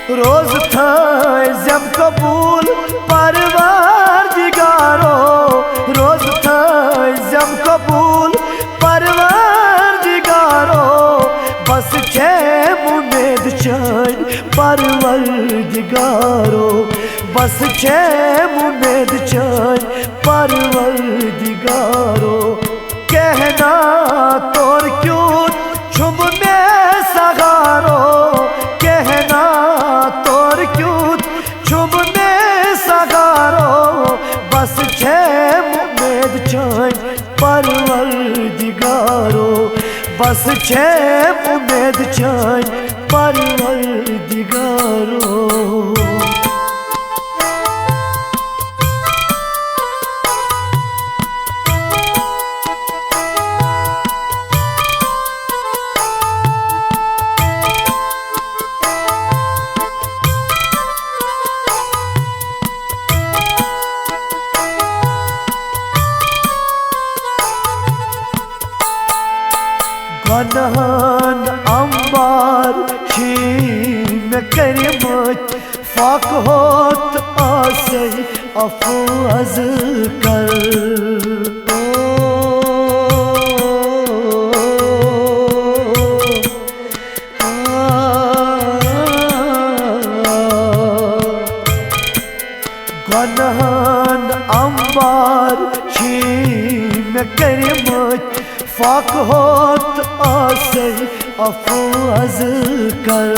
रोज थम कबूल परवरदिगारो, रोज थम कबूल परवरदिगारो, बस छे उम्मीद चैन परवरदिगारो, बस छे उम्मीद चैन परवरदिगारो। कहना तोर क्यों छुम में सगारो, कहना तोर क्यों छुम में सगारो, बस छे उम्मीद चैन परवरदिगारो, बस छे उम्मीद चैन परवरदिगारो। गनहन अंबार शीन करिमत फाक होत आसे अफवाज कर, गनहन अंबार शीन करिमत फाक होत आसे अफवाज कर।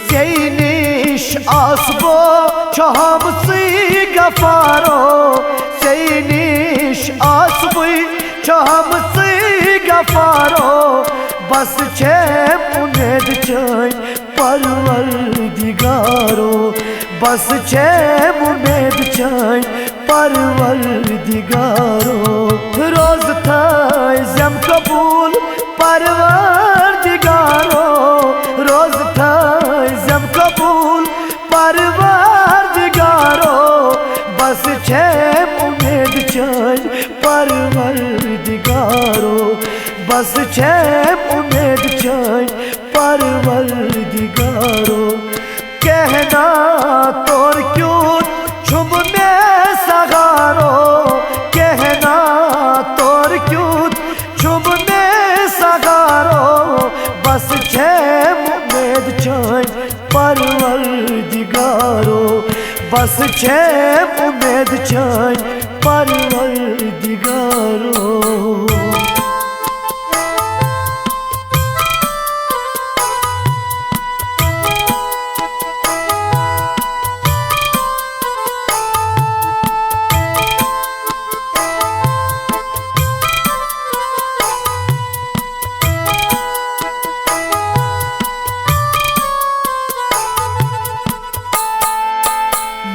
सैनिश आसबो चहम सी गफारो, सैनिश आसबो चहम सी गफारो, बस छे उम्मीद चैन परवरदिगारो, बस छे उम्मीद चैन परवरदिगारो। रोज थम कबूल परवरदिगारो, रोज थम कबूल परवरदिगारो, बस छे उम्मीद चैन परवरदिगारो, बस छे उम्मीद चैन परवरदिगारो। कहना तोर क्यों छुम में सगारो, कहना तोर क्यों छुम में सगारो, बस छे उम्मीद चैन परवरदिगारो, बस छे उम्मीद चैन परवरदिगारो।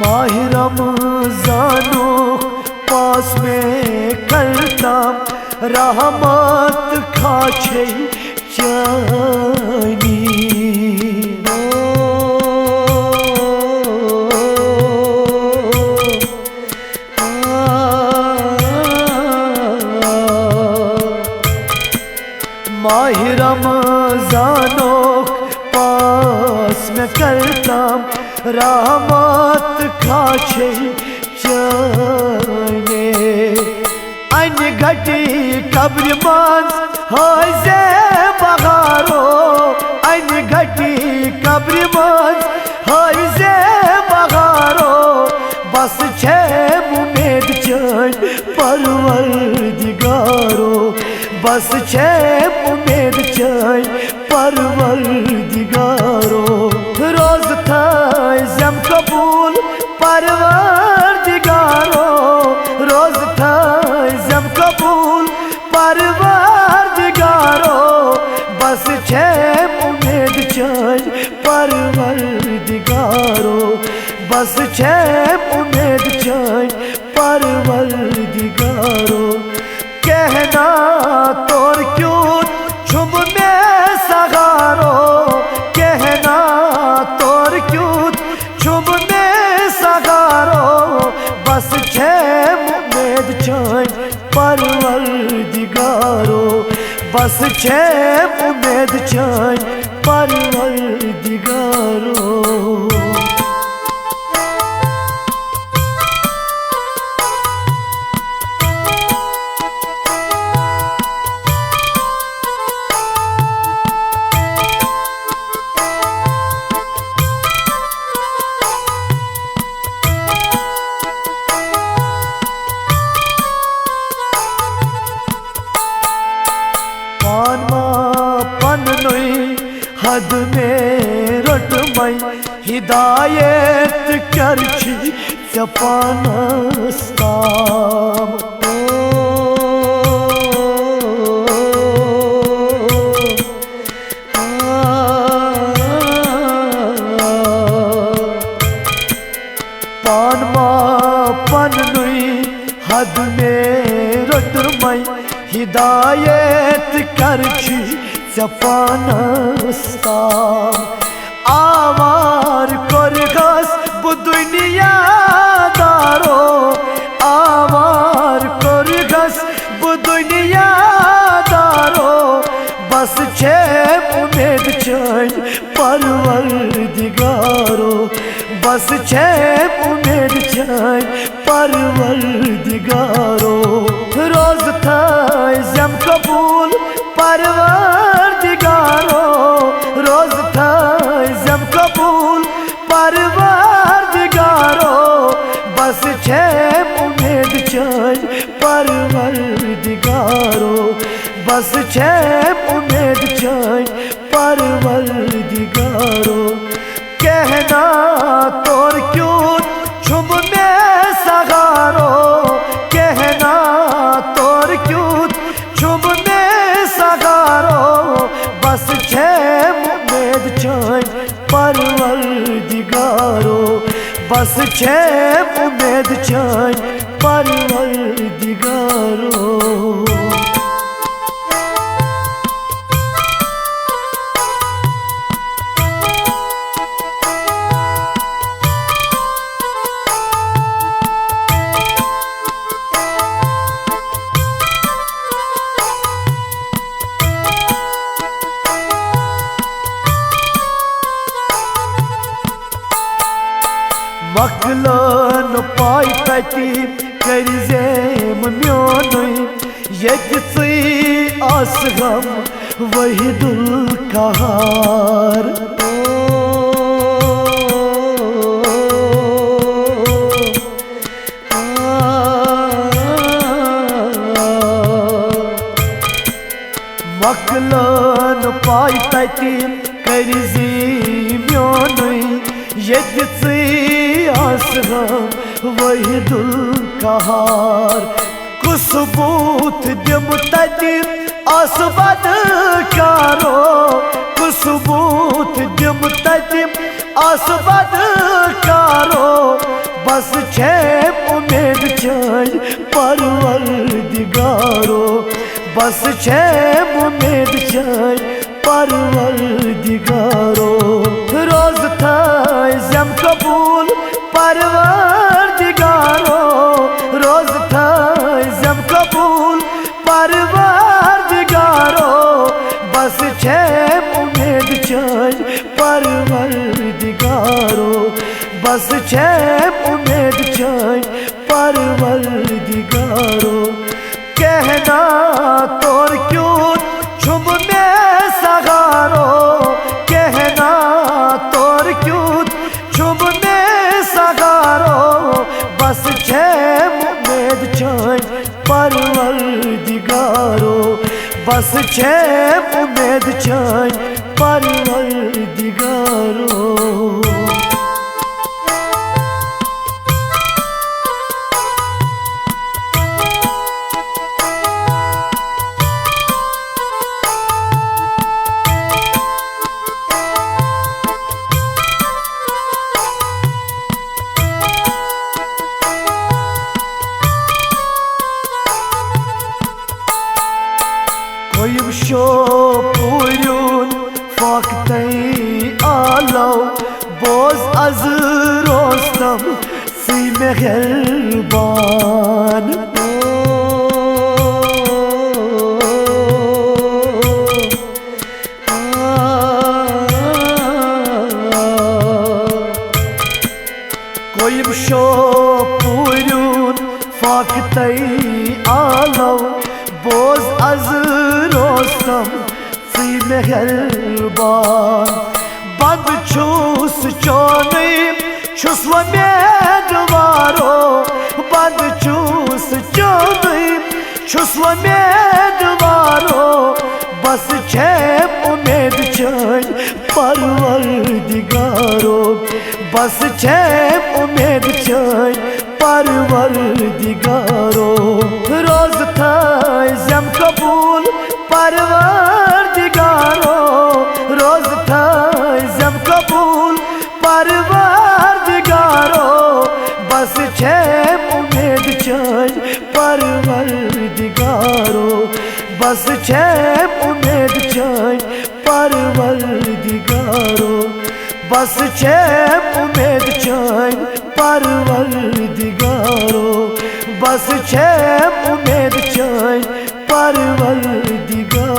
माह रमजानो पास में करता रहमत खाछे चानी, माह रमजानो पास में करता रहमत खाछे चाने, अन घटी कब्र मांस होइजे बगारो, अन घटी कब्र मांस होइजे बगारो, बस छे उम्मीद चैन परवरदिगारो, बस छे उम्मीद चैन परवरदिगारो। रोज थम कबूल परवरदिगारो, रोज थम कबूल परवरदिगारो, बस छे उम्मीद चैन परवरदिगारो, बस छे उम्मीद चैन परवरदिगारो। कहना तोर क्यों छुम में सगारो, कहना तोर क्यों छुम में सगारो, बस छे उम्मीद चैन परवरदिगारो, बस छे उम्मीद चैन परवरदिगारो। रटमय हिदायत करछि चे पानस ताम पान मा पन नुई हद में रटमय हिदायत करछि चे पानस ताम आवार करगस बु दुनिया दारो आवार करगस बु दुनिया दारो बस छे उम्मीद चैन परवरदिगारो बस छे उम्मीद चैन परवरदिगारो रोज थाय जम कबूल परवरदिगारो रोज थाय जम कबूल परवरदिगारो बस छे उम्मीद चैन परवरदिगारो बस छे उम्मीद चैन परवरदिगारो कहना तोर क्यों छुम में सगारो कहना तोर क्यों छुम में सगारो बस छे उम्मीद चैन परवरदिगारो बस छे उम्मीद चैन परवरदिगारो मकलन पाई तति करजेम म्योनुई यज्ञ असगम वही दुल कहार मकलन पाई तति करजी म्योनुई यज्ञ असगम वही दुल कहार कुसबूत दिम तति असबद कारो कुसबूत दिम तति असबद कारो बस छे उम्मीद चैन परवरदिगारो बस छे उम्मीद चैन परवरदिगारो रोज थाय जम कबूल परवरदिगारो रोज थाय जम कबूल परवरदिगारो बस छे उम्मीद चैन परवरदिगारो बस छे उम्मीद चैन परवरदिगारो कहना तोर क्यों छुम में सगारो कहना तोर क्यों छुम में सगारो बस छे उम्मीद चैन परवरदिगारो बस छे उम्मीद चैन परवरदिगारो koyum şo puyun faktay alav boz az rostam si meherban koyum şo puyun faktay alav boz az rostam si meherban band çus çonim çus ve medvaro band çus çonim çus ve medvaro bas çep umid çay parvar परवरदिगारो बस छे उम्मीद छाई परवरदिगारो रोज Thai जम कबूल परवरदिगारो रोज Thai जम कबूल परवरदिगारो बस छे उम्मीद छाई परवरदिगारो बस छे उम्मीद छाई परवरदिगारो बस छे उम्मीद छाई परवरदिगारो बस छे उम्मीद छाई परवरदिगारो।